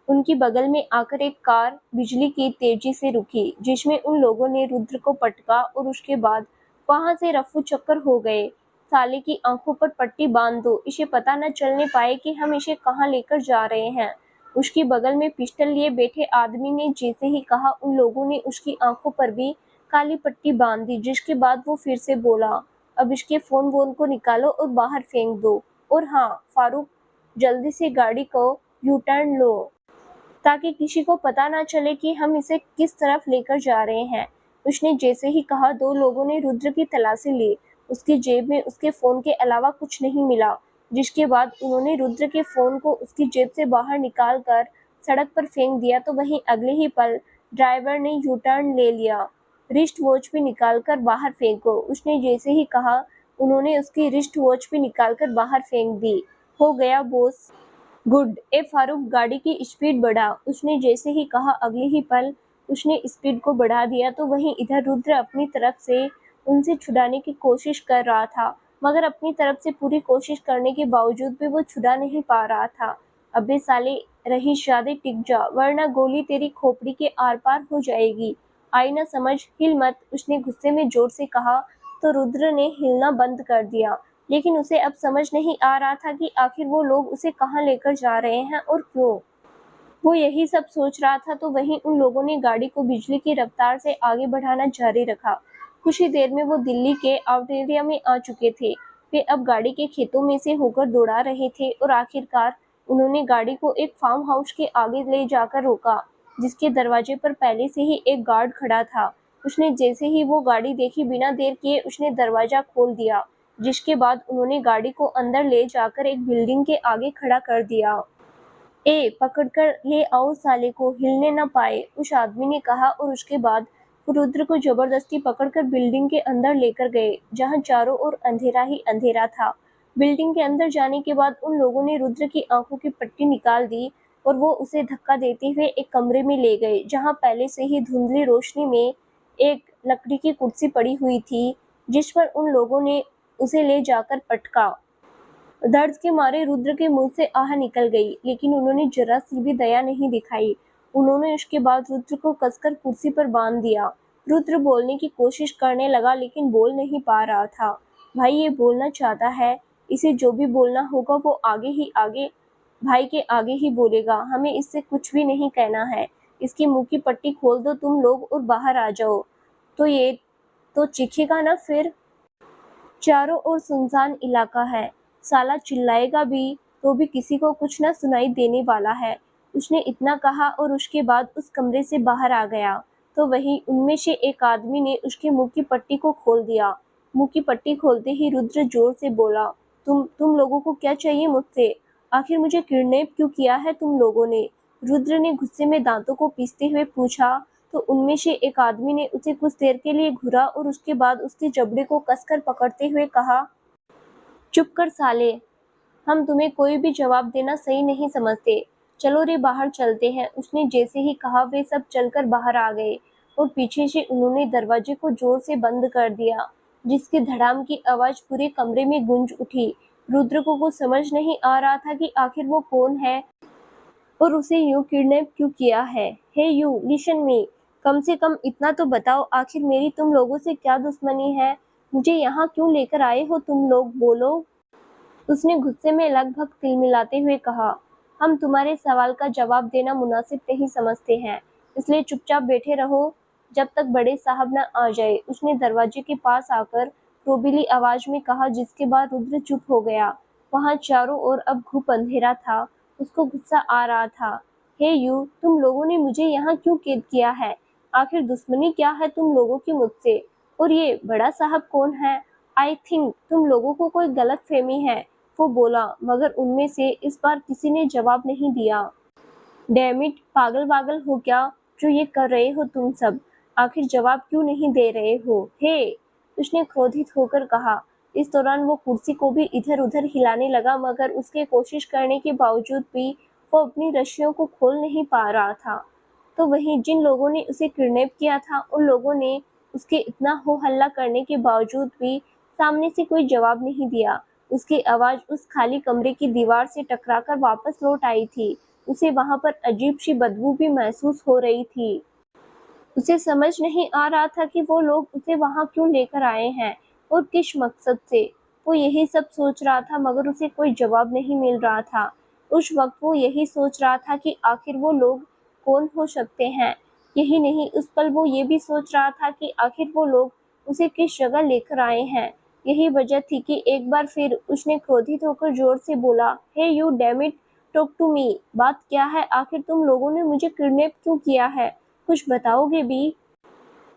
उनकी बगल में आकर एक कार बिजली की तेजी से रुकी, जिसमें उन लोगों ने रुद्र को पटका और उसके बाद वहां से रफू चक्कर हो गए। साले की आंखों पर पट्टी बांध दो, इसे पता न चलने पाए कि हम इसे कहाँ लेकर जा रहे हैं। उसकी बगल में पिस्टल लिए बैठे आदमी ने जैसे ही कहा, उन लोगों ने उसकी आंखों पर भी काली पट्टी बांध दी, जिसके बाद वो फिर से बोला, अब इसके फोन वोन को निकालो और बाहर फेंक दो। और हाँ फारूक, जल्दी से गाड़ी को यू टर्न लो ताकि किसी को पता ना चले कि हम इसे किस तरफ लेकर जा रहे हैं। उसने जैसे ही कहा, दो लोगों ने रुद्र की तलाशी ली। उसकी जेब में उसके फोन के अलावा कुछ नहीं मिला, जिसके बाद उन्होंने रुद्र के फोन को उसकी जेब से बाहर निकाल कर सड़क पर फेंक दिया। तो वहीं अगले ही पल ड्राइवर ने यू टर्न ले लिया। रिस्ट वॉच भी निकाल कर बाहर फेंको, उसने जैसे ही कहा उन्होंने उसकी रिस्ट वॉच भी निकाल कर बाहर फेंक दी। हो गया बॉस। गुड। ए फारूक, गाड़ी की स्पीड बढ़ा, उसने जैसे ही कहा अगले ही पल उसने स्पीड को बढ़ा दिया। तो वहीं इधर रुद्र अपनी तरफ से उनसे छुड़ाने की कोशिश कर रहा था, मगर अपनी तरफ से पूरी कोशिश करने के बावजूद भी वो छुड़ा नहीं पा रहा था। अबे साले, रही शादी टिक जा, वरना गोली तेरी खोपड़ी के आर पार हो जाएगी। आई ना समझ, हिल मत, उसने गुस्से में जोर से कहा। तो रुद्र ने हिलना बंद कर दिया, लेकिन उसे अब समझ नहीं आ रहा था कि आखिर वो लोग उसे कहाँ लेकर जा रहे हैं और क्यों। वो यही सब सोच रहा था, तो वहीं उन लोगों ने गाड़ी को बिजली की रफ्तार से आगे बढ़ाना जारी रखा। कुछ ही देर में वो दिल्ली के आउट एरिया में आ चुके थे। वे अब गाड़ी के खेतों में से होकर दौड़ा रहे थे और आखिरकार उन्होंने गाड़ी को एक फार्म हाउस के आगे ले जाकर रोका, जिसके दरवाजे पर पहले से ही एक गार्ड खड़ा था। उसने जैसे ही वो गाड़ी देखी, बिना देर किए उसने दरवाजा खोल दिया, जिसके बाद उन्होंने गाड़ी को अंदर ले जाकर एक बिल्डिंग के आगे खड़ा कर दिया। ए, पकड़कर ले आओ साले को, हिलने न पाए, उस आदमी ने कहा। और उसके बाद वो रुद्र को जबरदस्ती पकड़कर बिल्डिंग के अंदर लेकर गए, जहां चारों ओर अंधेरा ही अंधेरा था। बिल्डिंग के अंदर जाने के बाद उन लोगों ने रुद्र की आंखों की पट्टी निकाल दी और वो उसे धक्का देते हुए एक कमरे में ले गए, जहां पहले से ही धुंधली रोशनी में एक लकड़ी की कुर्सी पड़ी हुई थी, जिस पर उन लोगों ने उसे ले जाकर पटका। दर्द के मारे रुद्र के मुंह से आह निकल गई, लेकिन उन्होंने जरा सी भी दया नहीं दिखाई। उन्होंने उसके बाद रुद्र को कसकर कुर्सी पर बांध दिया। रुद्र बोलने की कोशिश करने लगा, लेकिन बोल नहीं पा रहा था। भाई ये बोलना चाहता है, इसे जो भी बोलना होगा वो आगे भाई के आगे ही बोलेगा। हमें इससे कुछ भी नहीं कहना है। इसकी मुंह की पट्टी खोल दो तुम लोग और बाहर आ जाओ। तो ये तो चीखेगा ना फिर। चारों ओर सुनसान इलाका है। साला चिल्लाएगा भी तो भी किसी को कुछ न सुनाई देने वाला है। उसने इतना कहा और उसके बाद उस कमरे से बाहर आ गया। तो वहीं उनमें से एक आदमी ने उसके मुंह की पट्टी को खोल दिया। मुंह की पट्टी खोलते ही रुद्र जोर से बोला, तुम लोगों को क्या चाहिए मुझसे? आखिर मुझे किडनैप क्यों किया है तुम लोगों ने? रुद्र ने गुस्से में दांतों को पीसते हुए पूछा। तो उनमें से एक आदमी ने उसे कुछ देर के लिए घूरा और उसके बाद उसके जबड़े को कसकर पकड़ते हुए कहा, चुप कर साले, हम तुम्हें कोई भी जवाब देना सही नहीं समझते। चलो रे बाहर चलते हैं। उसने जैसे ही कहा वे सब चलकर बाहर आ गए और पीछे से उन्होंने दरवाजे को जोर से बंद कर दिया, जिसकी धड़ाम की आवाज पूरे कमरे में गूंज उठी। रुद्र को कुछ समझ नहीं आ रहा था कि आखिर वो कौन है और उसे यूं किडनैप क्यों किया है। हे यू लिसन मी, कम से कम इतना तो बताओ, आखिर मेरी तुम लोगों से क्या दुश्मनी है? मुझे यहाँ क्यों लेकर आए हो तुम लोग, बोलो। उसने गुस्से में लगभग तिलमिलाते हुए कहा, हम तुम्हारे सवाल का जवाब देना मुनासिब नहीं समझते हैं, इसलिए चुपचाप बैठे रहो जब तक बड़े साहब न आ जाए। उसने दरवाजे के पास आकर रोबीली आवाज में कहा, जिसके बाद रुद्र चुप हो गया। वहां चारों ओर अब घुप अंधेरा था। उसको गुस्सा आ रहा था। हे यू, तुम लोगों ने मुझे यहाँ क्यों कैद किया है? आखिर दुश्मनी क्या है तुम लोगों की मुझसे? और ये बड़ा साहब कौन है? आई थिंक तुम लोगों को कोई गलत फहमी है, वो बोला, मगर उनमें से इस बार किसी ने जवाब नहीं दिया। डैम इट, पागल वागल हो क्या जो ये कर रहे हो तुम सब? आखिर जवाब क्यों नहीं दे रहे हो? हे, उसने क्रोधित होकर कहा। इस दौरान वो कुर्सी को भी इधर उधर हिलाने लगा, मगर उसके कोशिश करने के बावजूद भी वो अपनी रस्सियों को खोल नहीं पा रहा था। तो वहीं जिन लोगों ने उसे किडनैप किया था उन लोगों ने उसके इतना हो हल्ला करने के बावजूद भी सामने से कोई जवाब नहीं दिया। उसकी आवाज उस खाली कमरे की दीवार से टकराकर वापस लौट आई थी। उसे वहां पर अजीब सी बदबू भी महसूस हो रही थी। उसे समझ नहीं आ रहा था कि वो लोग उसे वहां क्यों लेकर आए हैं और किस मकसद से। वो यही सब सोच रहा था, मगर उसे कोई जवाब नहीं मिल रहा था। उस वक्त वो यही सोच रहा था कि आखिर वो लोग कौन हो सकते हैं। यही नहीं, उस पल वो ये भी सोच रहा था कि आखिर वो लोग उसे किस जगह लेकर आए हैं। यही वजह थी कि एक बार फिर उसने क्रोधित होकर जोर से बोला, hey you damn it, talk to me. बात क्या है? आखिर तुम लोगों ने मुझे किडनैप क्यों किया है? कुछ बताओगे भी?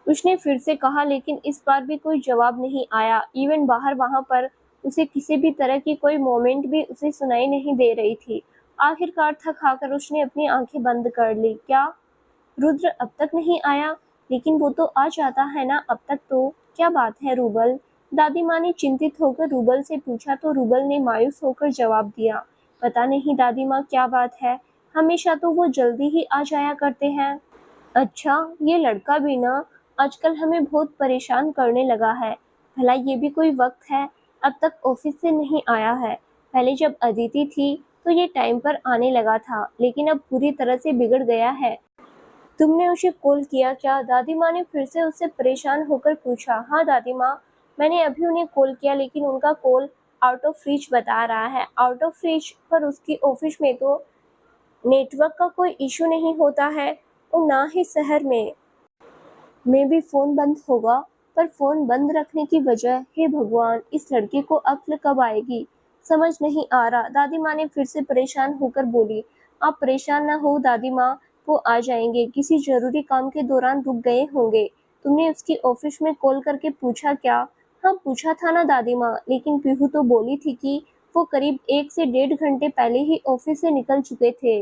उसने फिर से कहा, लेकिन इस बार भी कोई जवाब नहीं आया। इवन बाहर वहां पर उसे किसी भी तरह की कोई मोमेंट भी उसे सुनाई नहीं दे रही थी। आखिरकार थक हाकर उसने अपनी आंखें बंद कर ली। क्या रुद्र अब तक नहीं आया? लेकिन वो तो आ जाता है ना अब तक तो। क्या बात है रूबल? दादी माँ ने चिंतित होकर रूबल से पूछा, तो रूबल ने मायूस होकर जवाब दिया, पता नहीं दादी माँ क्या बात है, हमेशा तो वो जल्दी ही आ जाया करते हैं। अच्छा, ये लड़का भी ना आजकल हमें बहुत परेशान करने लगा है। भला ये भी कोई वक्त है? अब तक ऑफिस से नहीं आया है। पहले जब अदिति थी तो ये टाइम पर आने लगा था, लेकिन अब पूरी तरह से बिगड़ गया है। तुमने उसे कॉल किया क्या? दादी माँ ने फिर से उससे परेशान होकर पूछा। हाँ दादी माँ, मैंने अभी उन्हें कॉल किया, लेकिन उनका कॉल आउट ऑफ रीच बता रहा है। Out of reach? पर उसकी ऑफिस में तो नेटवर्क का कोई इशू नहीं होता है और ना ही शहर में भी फोन बंद होगा। पर फोन बंद रखने की वजह, हे भगवान, इस लड़के को अक्ल कब आएगी, समझ नहीं आ रहा। दादी माँ ने फिर से परेशान होकर बोली। आप परेशान ना हो दादी माँ, वो आ जाएंगे, किसी जरूरी काम के दौरान रुक गए होंगे। तुमने उसकी ऑफिस में कॉल करके पूछा क्या? हाँ पूछा था ना दादी माँ, लेकिन पीहू तो बोली थी कि वो करीब 1 से 1.5 घंटे पहले ही ऑफिस से निकल चुके थे।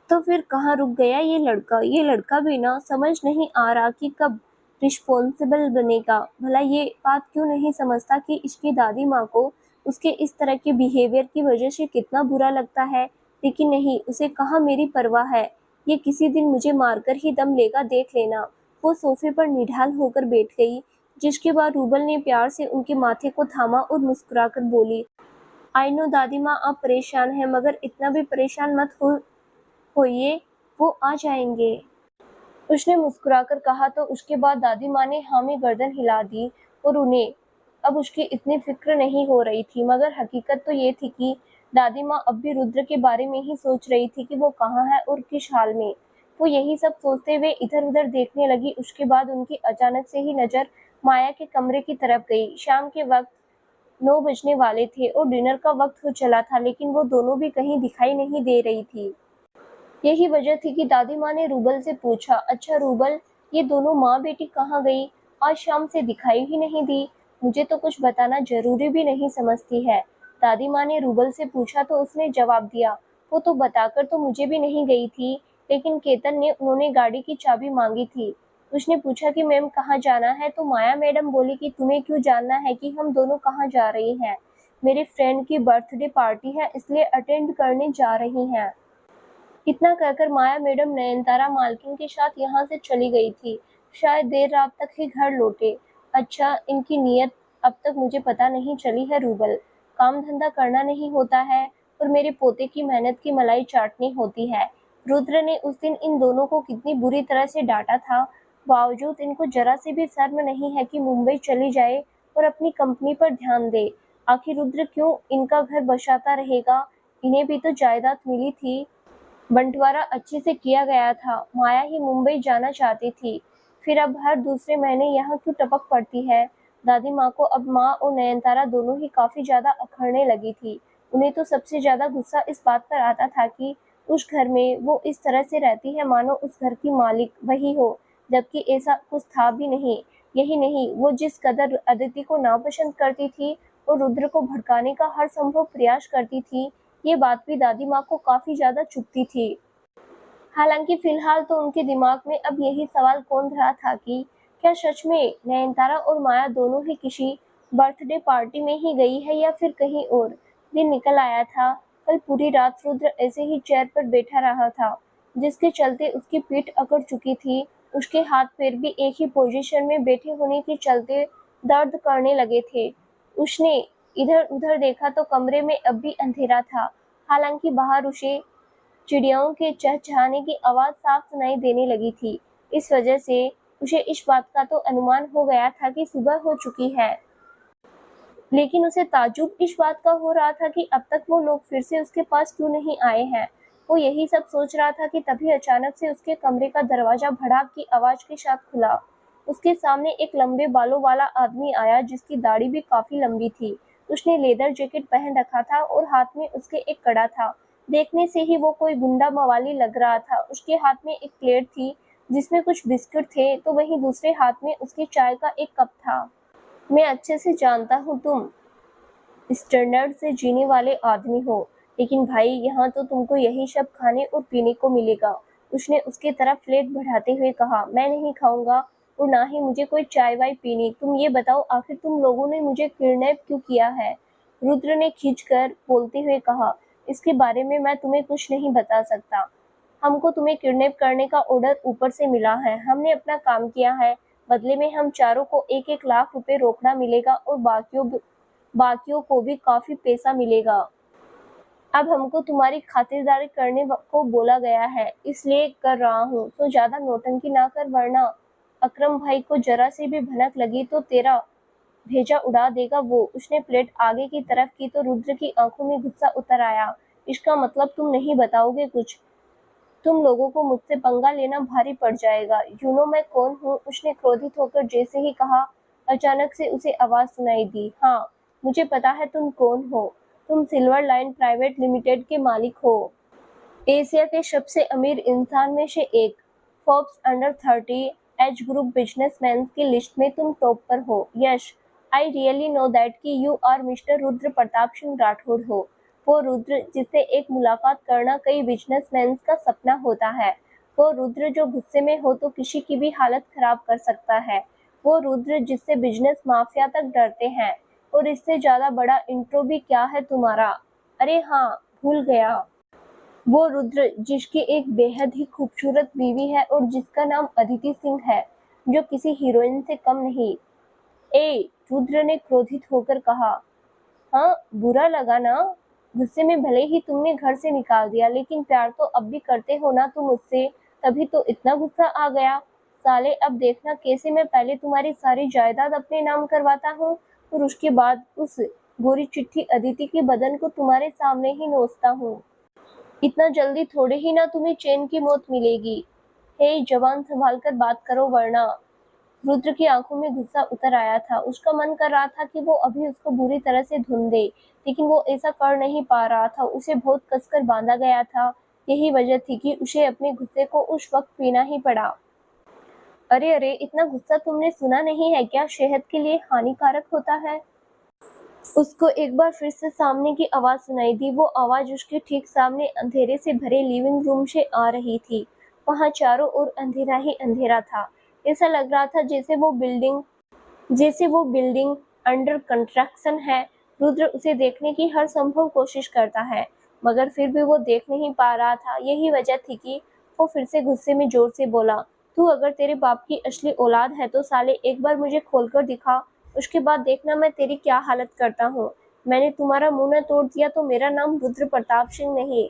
तो फिर कहाँ रुक गया ये लड़का? ये लड़का भी ना समझ नहीं आ रहा कि कब रिस्पॉन्सिबल बनेगा। भला ये बात क्यों नहीं समझता कि इसकी दादी माँ को उसके इस तरह के बिहेवियर की वजह से कितना बुरा लगता है, लेकिन नहीं, उसे कहाँ मेरी परवाह है। ये किसी दिन मुझे मारकर ही दम लेगा, देख लेना। वो सोफे पर निढाल होकर बैठ गई, जिसके बाद रूबल ने प्यार से उनके माथे को थामा और मुस्कुराकर बोली, आई नो दादी माँ, आप परेशान हैं, मगर इतना भी परेशान मत होइए, वो आ जाएंगे। उसने मुस्कुराकर कहा तो उसके बाद दादी माँ ने हाँ में गर्दन हिला दी और उन्हें अब उसकी इतनी फिक्र नहीं हो रही थी। मगर हकीकत तो ये थी कि दादी माँ अब भी रुद्र के बारे में ही सोच रही थी कि वो कहाँ है और किस हाल में। वो यही सब सोचते हुए इधर उधर देखने लगी। उसके बाद उनकी अचानक से ही नज़र माया के कमरे की तरफ गई। शाम के वक्त 9 बजने वाले थे और डिनर का वक्त हो चला था, लेकिन वो दोनों भी कहीं दिखाई नहीं दे रही थी। यही वजह थी कि दादी माँ ने रूबल से पूछा, अच्छा रूबल, ये दोनों माँ बेटी कहाँ गई? आज शाम से दिखाई ही नहीं दी। मुझे तो कुछ बताना जरूरी भी नहीं समझती है। दादी माँ ने रूबल से पूछा तो उसने जवाब दिया, वो तो बताकर तो मुझे भी नहीं गई थी, लेकिन केतन ने उन्होंने गाड़ी की चाबी मांगी थी। उसने पूछा कि मैम कहाँ जाना है, तो माया मैडम बोली कि तुम्हें क्यों जानना है कि हम दोनों कहाँ जा रही हैं। मेरे फ्रेंड की बर्थडे पार्टी है, इसलिए अटेंड करने जा रही हैं। इतना कहकर माया मैडम नयनतारा मालकिन के साथ यहाँ से चली गई थी। शायद देर रात तक ही घर लौटे। अच्छा, इनकी नीयत अब तक मुझे पता नहीं चली है रूबल। काम धंधा करना नहीं होता है और मेरे पोते की मेहनत की मलाई चाटनी होती है। रुद्र ने उस दिन इन दोनों को कितनी बुरी तरह से डांटा था, बावजूद इनको जरा से भी शर्म नहीं है कि मुंबई चली जाए और अपनी कंपनी पर ध्यान दे। आखिर रुद्र क्यों इनका घर बसाता रहेगा? इन्हें भी तो जायदाद मिली थी, बंटवारा अच्छे से किया गया था। माया ही मुंबई जाना चाहती थी, फिर अब हर दूसरे महीने यहाँ क्यों टपक पड़ती है? दादी माँ को अब माँ और नयनतारा दोनों ही काफी ज्यादा अखरने लगी थी। उन्हें तो सबसे ज्यादा गुस्सा इस बात पर आता था कि उस घर में वो इस तरह से रहती है मानो उस घर की मालिक वही हो, जबकि ऐसा कुछ था भी नहीं। यही नहीं, वो जिस कदर अदिति को नापसंद करती थी और रुद्र को भड़काने का हर संभव प्रयास करती थी, ये बात भी दादी माँ को काफी ज्यादा चुभती थी। हालांकि फिलहाल तो उनके दिमाग में अब यही सवाल कौंध रहा था कि क्या सच में नयनतारा और माया दोनों ही किसी बर्थडे पार्टी में ही गई है या फिर कहीं और। दिन निकल आया था। कल पूरी रात रुद्र ऐसे ही चेयर पर बैठा रहा था, जिसके चलते उसकी पीठ अकड़ चुकी थी। उसके हाथ पैर भी एक ही पोजीशन में बैठे होने के चलते दर्द करने लगे थे। उसने इधर उधर देखा तो कमरे में अब भी अंधेरा था। हालांकि बाहर उसे चिड़ियों के चहचहाने की आवाज साफ सुनाई देने लगी थी। इस वजह से उसे इस बात का तो अनुमान हो गया था कि सुबह हो चुकी है, लेकिन उसे ताज्जुब इस बात का हो रहा था कि अब तक वो लोग फिर से उसके पास क्यों नहीं आए हैं। वो यही सब सोच रहा था कि तभी अचानक से उसके कमरे का दरवाजा भड़ाक की आवाज के साथ खुला। उसके सामने एक लंबे बालों वाला आदमी आया, जिसकी दाढ़ी भी काफी लंबी थी। उसने लेदर जैकेट पहन रखा था और हाथ में उसके एक कड़ा था। देखने से ही वो कोई गुंडा मवाली लग रहा था। उसके हाथ में एक प्लेट थी जिसमें कुछ बिस्किट थे, तो वहीं दूसरे हाथ में उसके चाय का एक कप था। मैं अच्छे से जानता हूँ तुम स्टैंडर्ड से जीने वाले आदमी हो, लेकिन भाई यहाँ तो तुमको यही सब खाने और पीने को मिलेगा। उसने उसके तरफ प्लेट बढ़ाते हुए कहा, मैं नहीं खाऊंगा और ना ही मुझे कोई चाय वाय पीनी। तुम ये बताओ, आखिर तुम लोगों ने मुझे किडनैप क्यों किया है? रुद्र ने खींचकर बोलते हुए कहा, इसके बारे में मैं तुम्हें कुछ नहीं बता सकता। हमको तुम्हें किडनैप करने का ऑर्डर ऊपर से मिला है। हमने अपना काम किया है, बदले में हम चारों को 1-1 लाख रुपए रोकड़ा मिलेगा और बाकियों को भी काफी पैसा मिलेगा। अब हमको तुम्हारी खातिरदारी करने को बोला गया है, इसलिए कर रहा हूँ, तो ज्यादा नौटंकी ना कर, वरना अकरम भाई को जरा सी भी भनक लगी तो तेरा भेजा उड़ा देगा वो। उसने प्लेट आगे की तरफ की तो रुद्र की आंखों में गुस्सा उतर आया। इसका मतलब तुम नहीं बताओगे कुछ? तुम लोगों को मुझसे पंगा लेना भारी पड़ जाएगा। यू नो मैं कौन हूँ? उसने क्रोधित होकर जैसे ही कहा, अचानक से उसे आवाज सुनाई दी, हाँ मुझे पता है तुम कौन हो। तुम सिल्वर लाइन प्राइवेट लिमिटेड के मालिक हो, एशिया के सबसे अमीर इंसान में से एक। Forbes under 30 age group businessman की लिस्ट में तुम टॉप पर हो। Yes, I really know that कि you are mister Rudra Pratap Singh Rathore हो। वो रुद्र जिससे एक मुलाकात करना कई बिजनेसमैन का सपना होता है। वो रुद्र जो गुस्से में हो तो किसी की भी हालत खराब कर सकता है। वो रुद्र जिससे बिजनेस माफिया तक डरते हैं। और इससे ज्यादा बड़ा इंट्रो भी क्या है तुम्हारा? अरे हाँ, भूल गया। वो रुद्र जिसकी एक बेहद ही खूबसूरत बीवी है और जिसका नाम अदिति सिंह है, जो किसी हीरोइन से कम नहीं। ए, रुद्र ने क्रोधित होकर कहा। हाँ, बुरा लगा ना? गुस्से में भले ही तुमने घर से निकाल दिया, लेकिन प्यार तो अब भी करते हो ना तुम मुझसे, तभी तो इतना गुस्सा आ गया। साले, अब देखना कैसे मैं पहले तुम्हारी सारी जायदाद अपने नाम करवाता हूँ और उसके बाद उस गोरी चिट्ठी अदिति के बदन को तुम्हारे सामने ही नोचता हूँ। इतना जल्दी थोड़े ही ना तुम्हें चैन की मौत मिलेगी। हे जवान, संभाल कर बात करो वरना। रुद्र की आंखों में गुस्सा उतर आया था। उसका मन कर रहा था कि वो अभी उसको बुरी तरह से धुन दे, लेकिन वो ऐसा कर नहीं पा रहा था। उसे बहुत कसकर बांधा गया था। यही वजह थी कि उसे अपने गुस्से को उस वक्त पीना ही पड़ा। अरे अरे, इतना गुस्सा तुमने सुना नहीं है क्या? सेहत के लिए हानिकारक होता है। उसको एक बार फिर से सामने की आवाज सुनाई दी। वो आवाज उसके ठीक सामने अंधेरे से भरे लिविंग रूम से आ रही थी। वहां चारों ओर अंधेरा ही अंधेरा था। ऐसा लग रहा था जैसे वो बिल्डिंग अंडर कंस्ट्रक्शन है। रुद्र उसे देखने की हर संभव कोशिश करता है, मगर फिर भी वो देख नहीं पा रहा था। यही वजह थी कि वो फिर से गुस्से में जोर से बोला, तू अगर तेरे बाप की असली औलाद है तो साले एक बार मुझे खोलकर दिखा, उसके बाद देखना मैं तेरी क्या हालत करता हूँ। मैंने तुम्हारा मुंह न तोड़ दिया तो मेरा नाम रुद्र प्रताप सिंह नहीं।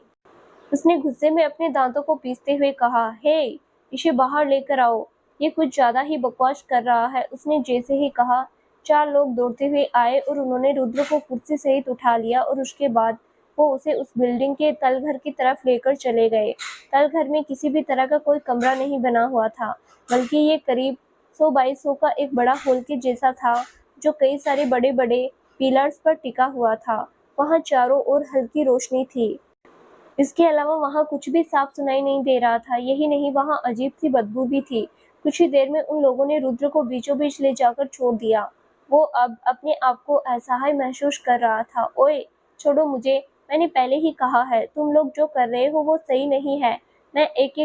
उसने गुस्से में अपने दांतों को पीसते हुए कहा, हे, इसे बाहर लेकर आओ, ये कुछ ज्यादा ही बकवास कर रहा है। उसने जैसे ही कहा, चार लोग दौड़ते हुए आए और उन्होंने रुद्र को कुर्सी सहित उठा लिया और उसके बाद वो उसे उस बिल्डिंग के तलघर की तरफ लेकर चले गए। तलघर में किसी भी तरह का कोई कमरा नहीं बना हुआ था, बल्कि ये करीब 100 बाई 100 का एक बड़ा हॉल के जैसा था, जो कई सारे बड़े बड़े पिलर्स पर टिका हुआ था। वहाँ चारों ओर हल्की रोशनी थी। इसके अलावा वहाँ कुछ भी साफ सुनाई नहीं दे रहा था। यही नहीं, वहाँ अजीब सी बदबू भी थी। कुछ ही देर में उन लोगों ने रुद्र को बीचों बीच ले जाकर छोड़ दिया। वो अब अपने आप को असहाय महसूस कर रहा था। ओए, छोड़ो मुझे, मैंने पहले ही कहा है, तुम लोग जो कर रहे हो वो सही नहीं है। मैं एक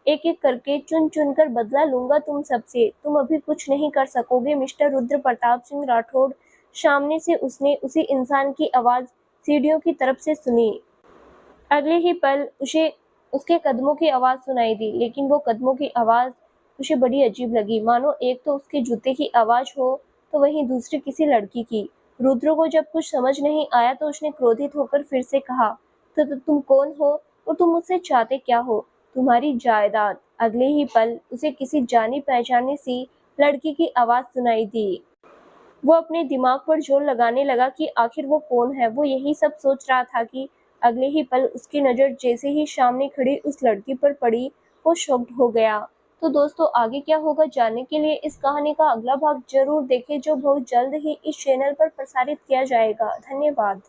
एक करके चुन चुन कर बदला लूंगा तुम सबसे। तुम अभी कुछ नहीं कर सकोगे मिस्टर रुद्र प्रताप सिंह राठौड़। सामने से उसने उसी इंसान की आवाज सीढ़ियों की तरफ से सुनी। अगले ही पल उसे उसके कदमों की आवाज सुनाई दी, लेकिन वो कदमों की आवाज उसे बड़ी अजीब लगी, मानो एक तो उसके जूते की आवाज हो तो वहीं दूसरी किसी लड़की की। रुद्र को जब कुछ समझ नहीं आया तो उसने क्रोधित होकर फिर से कहा, तो तुम कौन हो और तुम मुझसे चाहते क्या हो? तुम्हारी जायदाद। अगले ही पल उसे किसी जानी पहचानी सी लड़की की आवाज सुनाई दी। वो अपने दिमाग पर जोर लगाने लगा कि आखिर वो कौन है। वो यही सब सोच रहा था कि अगले ही पल उसकी नज़र जैसे ही सामने खड़ी उस लड़की पर पड़ी, वो शॉक्ड हो गया। तो दोस्तों, आगे क्या होगा जानने के लिए इस कहानी का अगला भाग जरूर देखें, जो बहुत जल्द ही इस चैनल पर प्रसारित किया जाएगा। धन्यवाद।